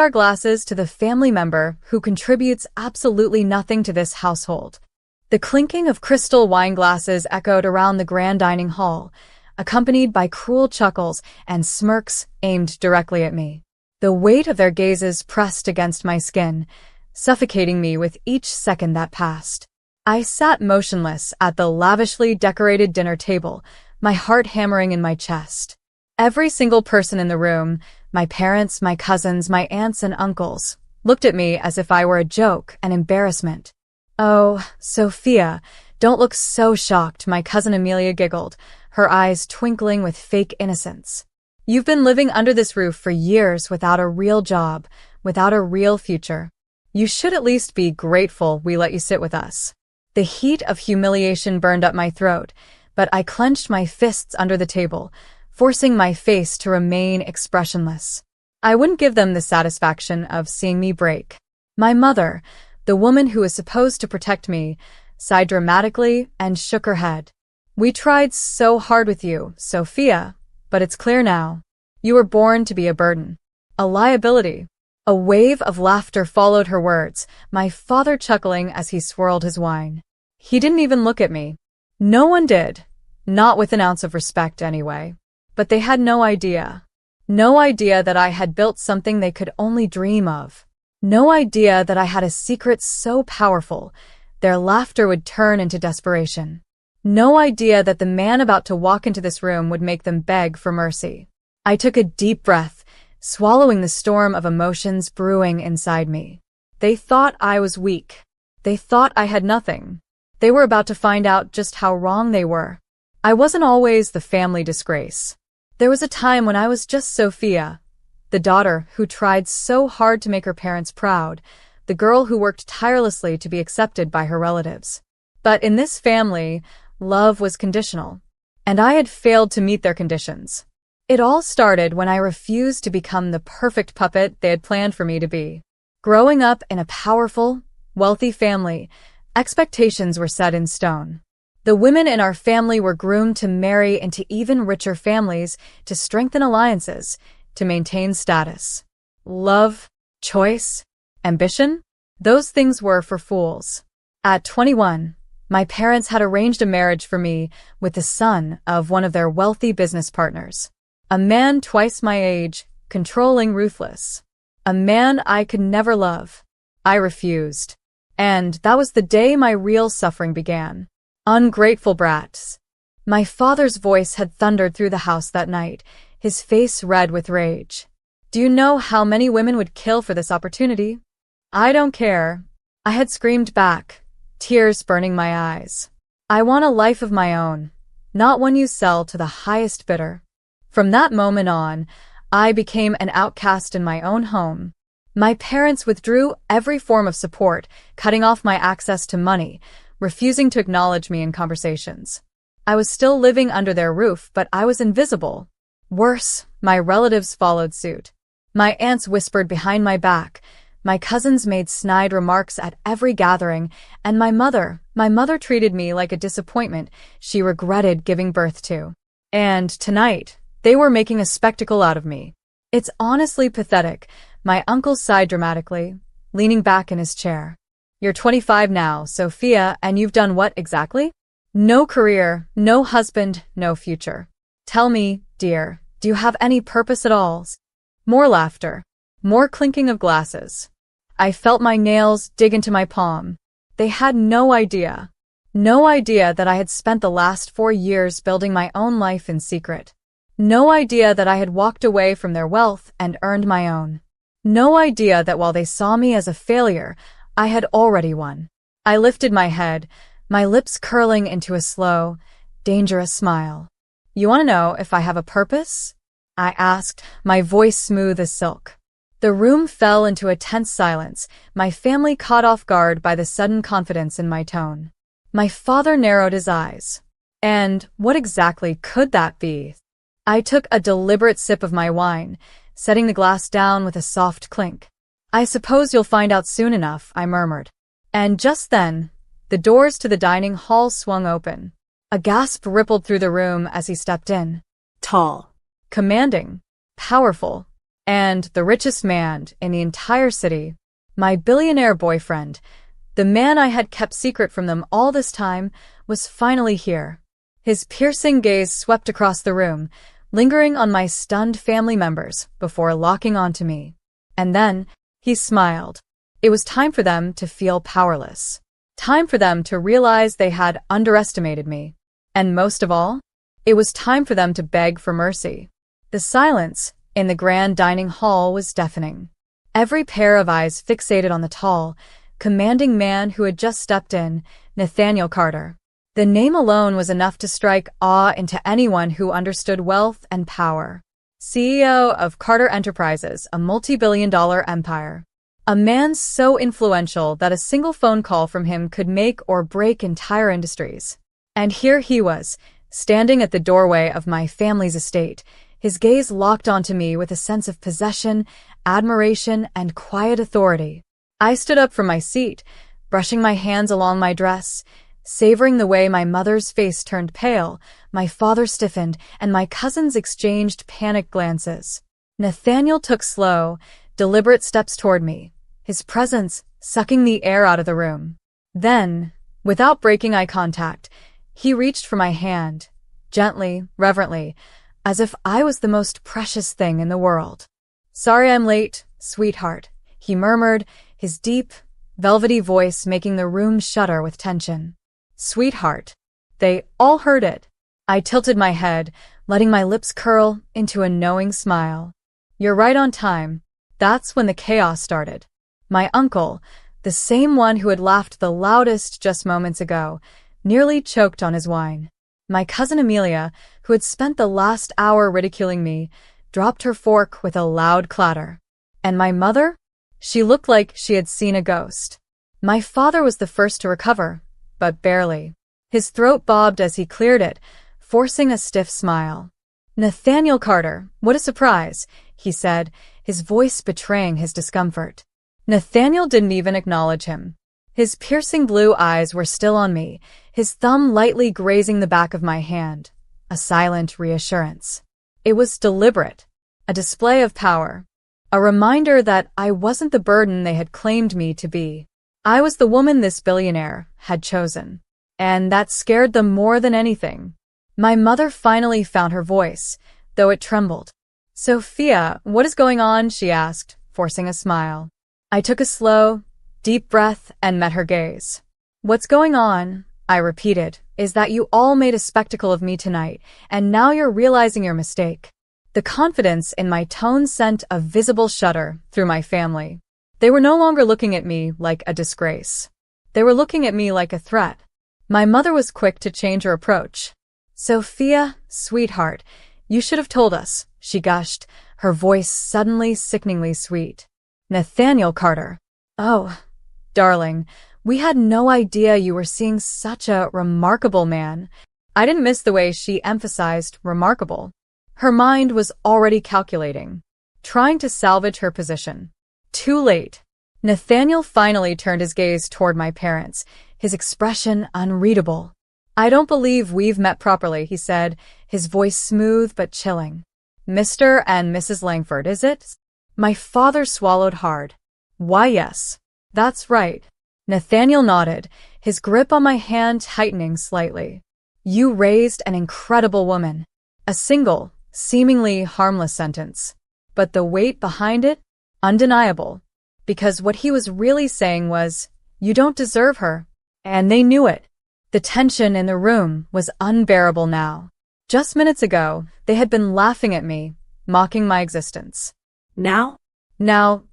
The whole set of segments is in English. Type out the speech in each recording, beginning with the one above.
Our glasses to the family member who contributes absolutely nothing to this household. The clinking of crystal wine glasses echoed around the grand dining hall, accompanied by cruel chuckles and smirks aimed directly at me. The weight of their gazes pressed against my skin, suffocating me with each second that passed. I sat motionless at the lavishly decorated dinner table, my heart hammering in my chest. Every single person in the room, my parents, my cousins, my aunts and uncles, looked at me as if I were a joke, an embarrassment. "Oh, Sophia, don't look so shocked," my cousin Amelia giggled, her eyes twinkling with fake innocence. "You've been living under this roof for years without a real job, without a real future. You should at least be grateful we let you sit with us." The heat of humiliation burned up my throat, but I clenched my fists under the table, forcing my face to remain expressionless. I wouldn't give them the satisfaction of seeing me break. My mother, the woman who was supposed to protect me, sighed dramatically and shook her head. "We tried so hard with you, Sophia, but it's clear now. You were born to be a burden, a liability." A wave of laughter followed her words, my father chuckling as he swirled his wine. He didn't even look at me. No one did, not with an ounce of respect anyway. But they had no idea. No idea that I had built something they could only dream of. No idea that I had a secret so powerful, their laughter would turn into desperation. No idea that the man about to walk into this room would make them beg for mercy. I took a deep breath, swallowing the storm of emotions brewing inside me. They thought I was weak. They thought I had nothing. They were about to find out just how wrong they were. I wasn't always the family disgrace. There was a time when I was just Sophia, the daughter who tried so hard to make her parents proud, the girl who worked tirelessly to be accepted by her relatives. But in this family, love was conditional, and I had failed to meet their conditions. It all started when I refused to become the perfect puppet they had planned for me to be. Growing up in a powerful, wealthy family, expectations were set in stone. The women in our family were groomed to marry into even richer families, to strengthen alliances, to maintain status. Love, choice, ambition? Those things were for fools. At 21, my parents had arranged a marriage for me with the son of one of their wealthy business partners. A man twice my age, controlling, ruthless. A man I could never love. I refused. And that was the day my real suffering began. Ungrateful brats. My father's voice had thundered through the house that night, his face red with rage. "Do you know how many women would kill for this opportunity?" "I don't care," I had screamed back, tears burning my eyes. "I want a life of my own, not one you sell to the highest bidder." From that moment on, I became an outcast in my own home. My parents withdrew every form of support, cutting off my access to money, refusing to acknowledge me in conversations. I was still living under their roof, but I was invisible. Worse, my relatives followed suit. My aunts whispered behind my back, my cousins made snide remarks at every gathering, and my mother treated me like a disappointment she regretted giving birth to. And tonight, they were making a spectacle out of me. "It's honestly pathetic," my uncle sighed dramatically, leaning back in his chair. "You're 25 now, Sophia, and you've done what exactly? No career, no husband, no future. Tell me, dear, do you have any purpose at all?" More laughter. More clinking of glasses. I felt my nails dig into my palm. They had no idea. No idea that I had spent the last 4 years building my own life in secret. No idea that I had walked away from their wealth and earned my own. No idea that while they saw me as a failure, I had already won. I lifted my head, my lips curling into a slow, dangerous smile. "You want to know if I have a purpose?" I asked, my voice smooth as silk. The room fell into a tense silence, my family caught off guard by the sudden confidence in my tone. My father narrowed his eyes. "And what exactly could that be?" I took a deliberate sip of my wine, setting the glass down with a soft clink. "I suppose you'll find out soon enough," I murmured. And just then, the doors to the dining hall swung open. A gasp rippled through the room as he stepped in. Tall, commanding, powerful, And the richest man in the entire city, my billionaire boyfriend, the man I had kept secret from them all this time, was finally here. His piercing gaze swept across the room, lingering on my stunned family members before locking onto me. And then, he smiled. It was time for them to feel powerless. Time for them to realize they had underestimated me. And most of all, it was time for them to beg for mercy. The silence in the grand dining hall was deafening. Every pair of eyes fixated on the tall, commanding man who had just stepped in, Nathaniel Carter. The name alone was enough to strike awe into anyone who understood wealth and power. CEO of Carter Enterprises, a multi-billion-dollar empire. A man so influential that a single phone call from him could make or break entire industries. And here he was, standing at the doorway of my family's estate, his gaze locked onto me with a sense of possession, admiration, and quiet authority. I stood up from my seat, brushing my hands along my dress, savoring the way my mother's face turned pale, my father stiffened, and my cousins exchanged panicked glances. Nathaniel took slow, deliberate steps toward me, his presence sucking the air out of the room. Then, without breaking eye contact, he reached for my hand, gently, reverently, as if I was the most precious thing in the world. "Sorry I'm late, sweetheart," he murmured, his deep, velvety voice making the room shudder with tension. Sweetheart. They all heard it. I tilted my head, letting my lips curl into a knowing smile. "You're right on time." That's when the chaos started. My uncle, the same one who had laughed the loudest just moments ago, nearly choked on his wine. My cousin Amelia, who had spent the last hour ridiculing me, dropped her fork with a loud clatter. And my mother? She looked like she had seen a ghost. My father was the first to recover, but barely. His throat bobbed as he cleared it, forcing a stiff smile. "Nathaniel Carter, what a surprise," he said, his voice betraying his discomfort. Nathaniel didn't even acknowledge him. His piercing blue eyes were still on me, his thumb lightly grazing the back of my hand, a silent reassurance. It was deliberate, a display of power, a reminder that I wasn't the burden they had claimed me to be. I was the woman this billionaire had chosen, and that scared them more than anything. My mother finally found her voice, though it trembled. "Sophia, what is going on?" she asked, forcing a smile. I took a slow, deep breath and met her gaze. "What's going on," I repeated, "is that you all made a spectacle of me tonight, and now you're realizing your mistake." The confidence in my tone sent a visible shudder through my family. They were no longer looking at me like a disgrace. They were looking at me like a threat. My mother was quick to change her approach. "Sophia, sweetheart, you should have told us," she gushed, her voice suddenly sickeningly sweet. "Nathaniel Carter. Oh, darling, we had no idea you were seeing such a remarkable man." I didn't miss the way she emphasized remarkable. Her mind was already calculating, trying to salvage her position. Too late. Nathaniel finally turned his gaze toward my parents, his expression unreadable. "I don't believe we've met properly," he said, his voice smooth but chilling. "Mr. and Mrs. Langford, is it?" My father swallowed hard. "Why, yes. That's right." Nathaniel nodded, his grip on my hand tightening slightly. "You raised an incredible woman." A single, seemingly harmless sentence. But the weight behind it? Undeniable. Because what he was really saying was, "You don't deserve her." And they knew it. The tension in the room was unbearable now. Just minutes ago, they had been laughing at me, mocking my existence. Now,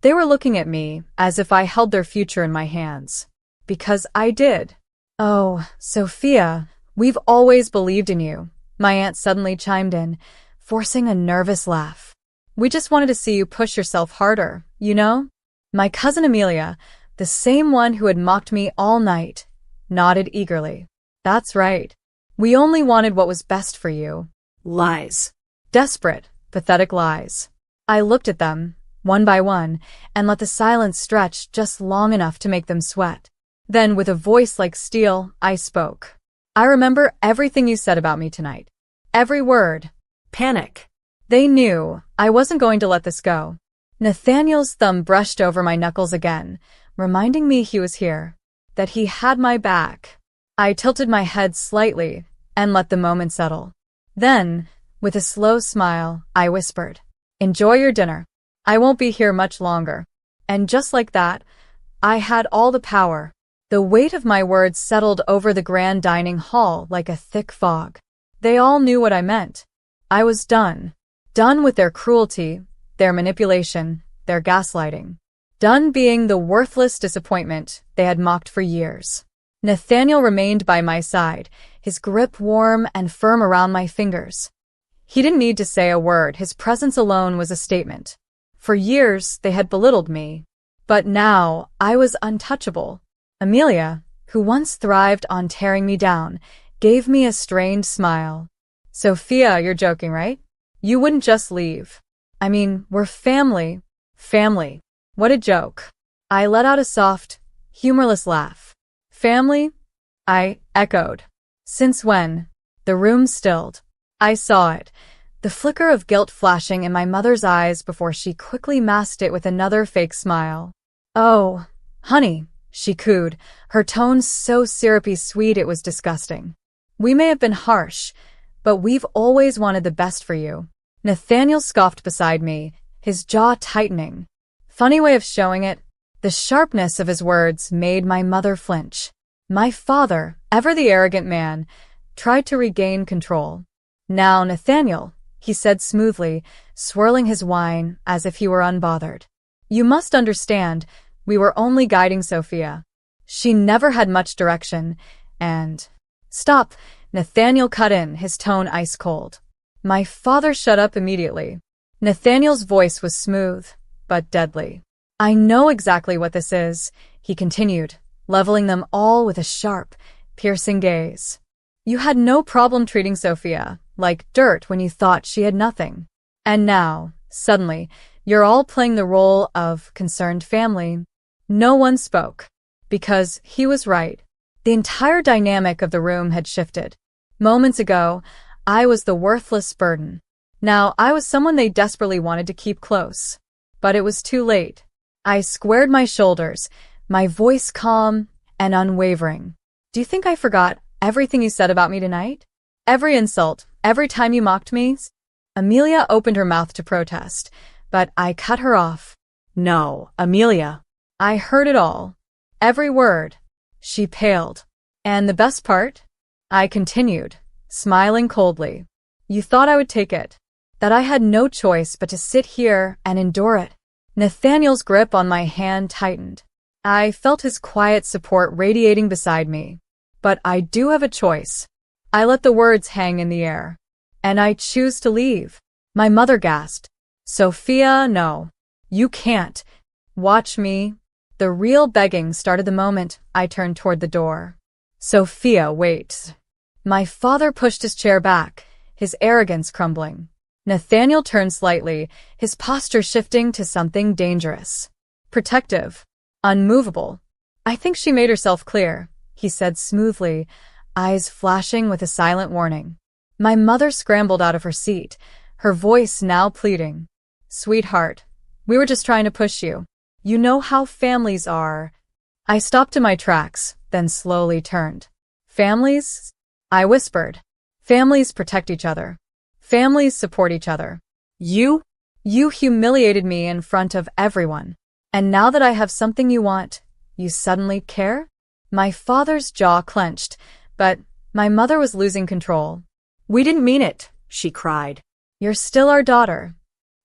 they were looking at me as if I held their future in my hands. Because I did. "Oh, Sophia, we've always believed in you," my aunt suddenly chimed in, forcing a nervous laugh. "We just wanted to see you push yourself harder, you know?" My cousin Amelia, the same one who had mocked me all night, nodded eagerly. "That's right. We only wanted what was best for you." Lies. Desperate, pathetic lies. I looked at them, one by one, and let the silence stretch just long enough to make them sweat. Then, with a voice like steel, I spoke. "I remember everything you said about me tonight. Every word." Panic. They knew I wasn't going to let this go. Nathaniel's thumb brushed over my knuckles again, reminding me he was here, that he had my back. I tilted my head slightly and let the moment settle. Then, with a slow smile, I whispered, "Enjoy your dinner. I won't be here much longer." And just like that, I had all the power. The weight of my words settled over the grand dining hall like a thick fog. They all knew what I meant. I was done. Done with their cruelty, their manipulation, their gaslighting. Done being the worthless disappointment they had mocked for years. Nathaniel remained by my side, his grip warm and firm around my fingers. He didn't need to say a word, his presence alone was a statement. For years, they had belittled me. But now, I was untouchable. Amelia, who once thrived on tearing me down, gave me a strained smile. "Sophia, you're joking, right? You wouldn't just leave. I mean, we're family. Family. What a joke." I let out a soft, humorless laugh. "Family?" I echoed. "Since when?" The room stilled. I saw it, the flicker of guilt flashing in my mother's eyes before she quickly masked it with another fake smile. "Oh, honey," she cooed, her tone so syrupy sweet it was disgusting. "We may have been harsh, but we've always wanted the best for you." Nathaniel scoffed beside me, his jaw tightening. Funny way of showing it, the sharpness of his words made my mother flinch. My father, ever the arrogant man, tried to regain control. "Now, Nathaniel," he said smoothly, swirling his wine as if he were unbothered. "You must understand, we were only guiding Sophia. She never had much direction, and—" "Stop," Nathaniel cut in, his tone ice cold. My father shut up immediately. Nathaniel's voice was smooth, but deadly. "I know exactly what this is," he continued, leveling them all with a sharp, piercing gaze. "You had no problem treating Sophia like dirt when you thought she had nothing. And now, suddenly, you're all playing the role of concerned family." No one spoke, because he was right. The entire dynamic of the room had shifted. Moments ago, I was the worthless burden. Now I was someone they desperately wanted to keep close. But it was too late. I squared my shoulders, my voice calm and unwavering. "Do you think I forgot everything you said about me tonight? Every insult, every time you mocked me?" Amelia opened her mouth to protest, but I cut her off. "No, Amelia. I heard it all. Every word." She paled. "And the best part?" I continued, smiling coldly. "You thought I would take it. That I had no choice but to sit here and endure it." Nathaniel's grip on my hand tightened. I felt his quiet support radiating beside me. "But I do have a choice." I let the words hang in the air. "And I choose to leave." My mother gasped. "Sophia, no. You can't. Watch me." The real begging started the moment I turned toward the door. "Sophia, wait." My father pushed his chair back, his arrogance crumbling. Nathaniel turned slightly, his posture shifting to something dangerous. Protective. Unmovable. "I think she made herself clear," he said smoothly, eyes flashing with a silent warning. My mother scrambled out of her seat, her voice now pleading. "Sweetheart, we were just trying to push you. You know how families are." I stopped in my tracks, then slowly turned. "Families?" I whispered. "Families protect each other. Families support each other. You humiliated me in front of everyone. And now that I have something you want, you suddenly care?" My father's jaw clenched, but my mother was losing control. "We didn't mean it," she cried. "You're still our daughter."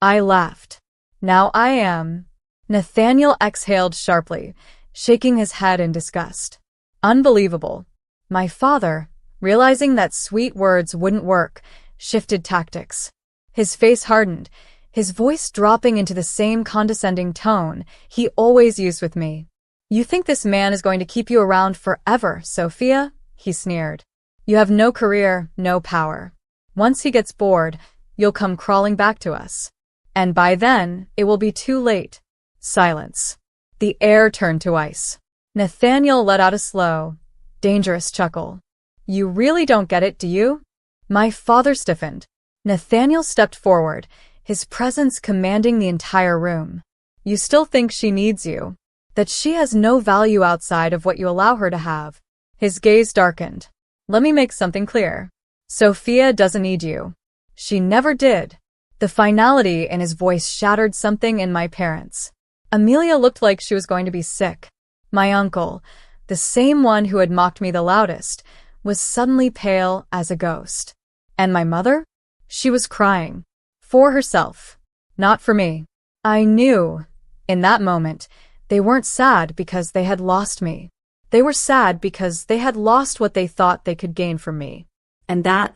I laughed. "Now I am." Nathaniel exhaled sharply, shaking his head in disgust. Unbelievable. My father, realizing that sweet words wouldn't work, shifted tactics. His face hardened, his voice dropping into the same condescending tone he always used with me. "You think this man is going to keep you around forever, Sophia?" he sneered. "You have no career, no power. Once he gets bored, you'll come crawling back to us. And by then, it will be too late." Silence. The air turned to ice. Nathaniel let out a slow, dangerous chuckle. "You really don't get it, do you?" My father stiffened. Nathaniel stepped forward, his presence commanding the entire room. You still think she needs you, that she has no value outside of what you allow her to have. His gaze darkened. Let me make something clear. Sophia doesn't need you. She never did. The finality in his voice shattered something in my parents. Amelia looked like she was going to be sick. My uncle, the same one who had mocked me the loudest, was suddenly pale as a ghost. And my mother? She was crying. For herself. Not for me. I knew, in that moment, they weren't sad because they had lost me. They were sad because they had lost what they thought they could gain from me. And that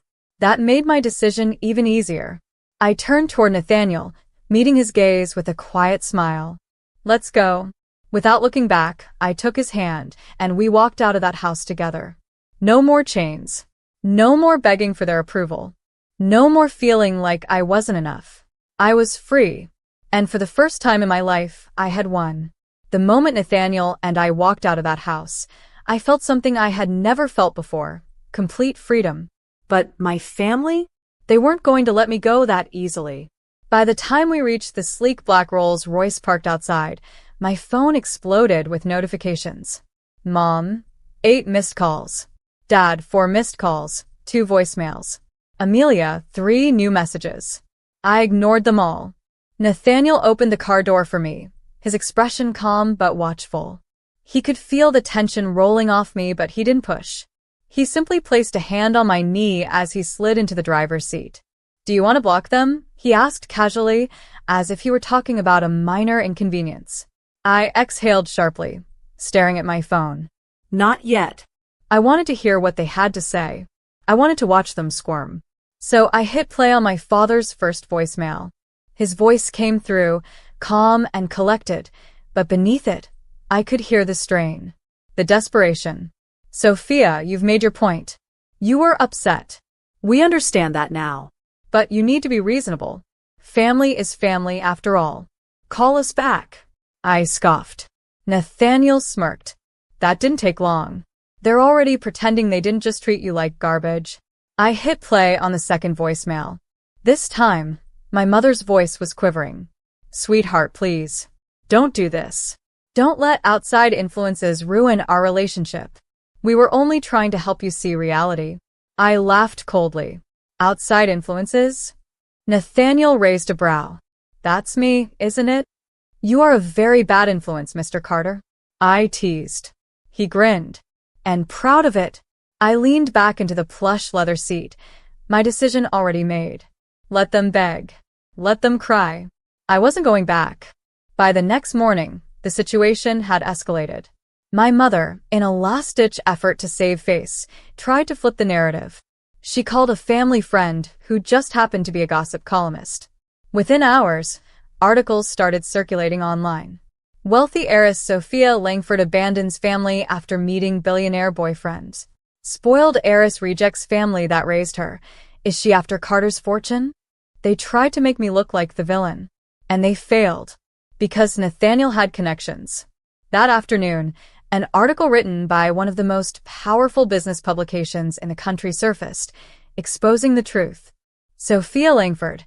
made my decision even easier. I turned toward Nathaniel, meeting his gaze with a quiet smile. Let's go. Without looking back, I took his hand, and we walked out of that house together. No more chains. No more begging for their approval. No more feeling like I wasn't enough. I was free. And for the first time in my life, I had won. The moment Nathaniel and I walked out of that house, I felt something I had never felt before. Complete freedom. But my family? They weren't going to let me go that easily. By the time we reached the sleek black Rolls-Royce parked outside, my phone exploded with notifications. Mom, 8 missed calls. Dad, 4 missed calls, 2 voicemails. Amelia, 3 new messages. I ignored them all. Nathaniel opened the car door for me, his expression calm but watchful. He could feel the tension rolling off me, but he didn't push. He simply placed a hand on my knee as he slid into the driver's seat. Do you want to block them? He asked casually, as if he were talking about a minor inconvenience. I exhaled sharply, staring at my phone. Not yet. I wanted to hear what they had to say. I wanted to watch them squirm. So I hit play on my father's first voicemail. His voice came through, calm and collected, but beneath it, I could hear the strain, the desperation. Sophia, you've made your point. You were upset. We understand that now. But you need to be reasonable. Family is family after all. Call us back. I scoffed. Nathaniel smirked. That didn't take long. They're already pretending they didn't just treat you like garbage. I hit play on the second voicemail. This time, my mother's voice was quivering. Sweetheart, please. Don't do this. Don't let outside influences ruin our relationship. We were only trying to help you see reality. I laughed coldly. Outside influences? Nathaniel raised a brow. That's me, isn't it? You are a very bad influence, Mr. Carter. I teased. He grinned. And proud of it, I leaned back into the plush leather seat, my decision already made. Let them beg. Let them cry. I wasn't going back. By the next morning, the situation had escalated. My mother, in a last-ditch effort to save face, tried to flip the narrative. She called a family friend who just happened to be a gossip columnist. Within hours, articles started circulating online. Wealthy heiress Sophia Langford abandons family after meeting billionaire boyfriend. Spoiled heiress rejects family that raised her. Is she after Carter's fortune? They tried to make me look like the villain. And they failed. Because Nathaniel had connections. That afternoon, an article written by one of the most powerful business publications in the country surfaced, exposing the truth. Sophia Langford,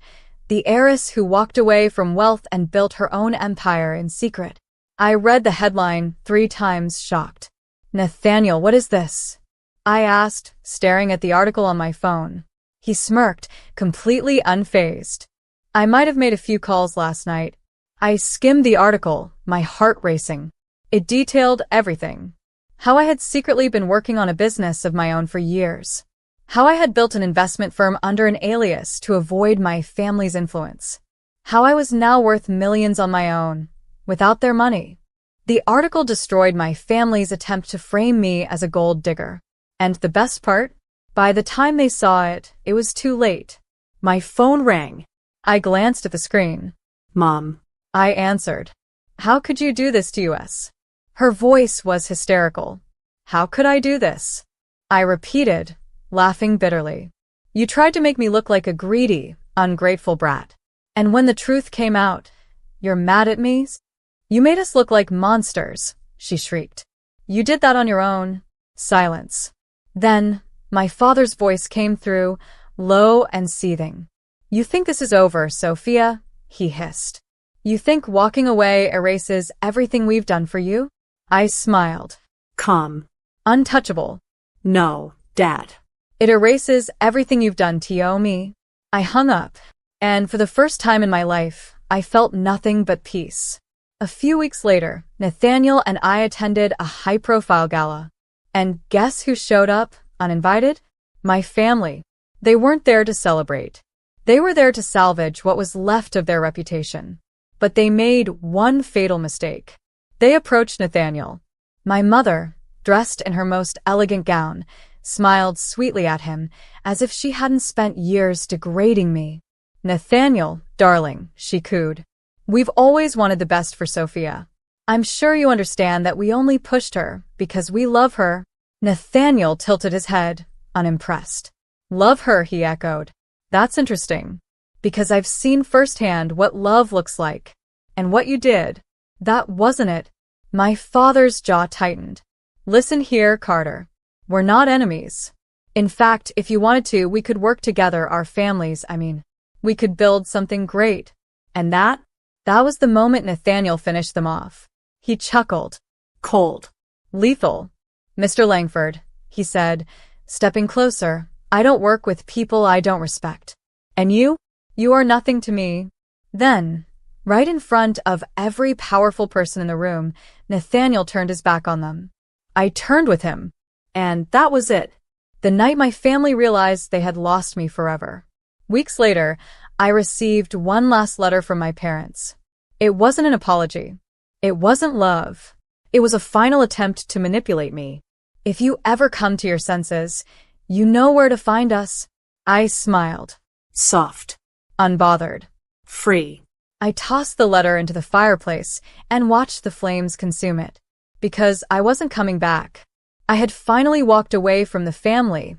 the heiress who walked away from wealth and built her own empire in secret. I read the headline 3 times, shocked. Nathaniel, what is this? I asked, staring at the article on my phone. He smirked, completely unfazed. I might have made a few calls last night. I skimmed the article, my heart racing. It detailed everything. How I had secretly been working on a business of my own for years. How I had built an investment firm under an alias to avoid my family's influence. How I was now worth millions on my own, without their money. The article destroyed my family's attempt to frame me as a gold digger. And the best part? By the time they saw it, it was too late. My phone rang. I glanced at the screen. Mom. I answered. How could you do this to us? Her voice was hysterical. How could I do this? I repeated, laughing bitterly. You tried to make me look like a greedy, ungrateful brat. And when the truth came out, you're mad at me? You made us look like monsters, she shrieked. You did that on your own. Silence. Then, my father's voice came through, low and seething. You think this is over, Sophia? He hissed. You think walking away erases everything we've done for you? I smiled. Come. Untouchable. No, Dad. It erases everything you've done to me. I hung up, and for the first time in my life, I felt nothing but peace. A few weeks later, Nathaniel and I attended a high-profile gala. And guess who showed up, uninvited? My family. They weren't there to celebrate. They were there to salvage what was left of their reputation. But they made one fatal mistake. They approached Nathaniel. My mother, dressed in her most elegant gown, smiled sweetly at him, as if she hadn't spent years degrading me. Nathaniel, darling, she cooed. We've always wanted the best for Sophia. I'm sure you understand that we only pushed her because we love her. Nathaniel tilted his head, unimpressed. Love her, he echoed. That's interesting. Because I've seen firsthand what love looks like. And what you did. That wasn't it. My father's jaw tightened. Listen here, Carter. We're not enemies. In fact, if you wanted to, we could work together, our families, we could build something great. And that was the moment Nathaniel finished them off. He chuckled. Cold. Lethal. Mr. Langford, he said, stepping closer, I don't work with people I don't respect. And you are nothing to me. Then, right in front of every powerful person in the room, Nathaniel turned his back on them. I turned with him. And that was it. The night my family realized they had lost me forever. Weeks later, I received one last letter from my parents. It wasn't an apology. It wasn't love. It was a final attempt to manipulate me. If you ever come to your senses, you know where to find us. I smiled. Soft. Unbothered. Free. I tossed the letter into the fireplace and watched the flames consume it. Because I wasn't coming back. I had finally walked away from the family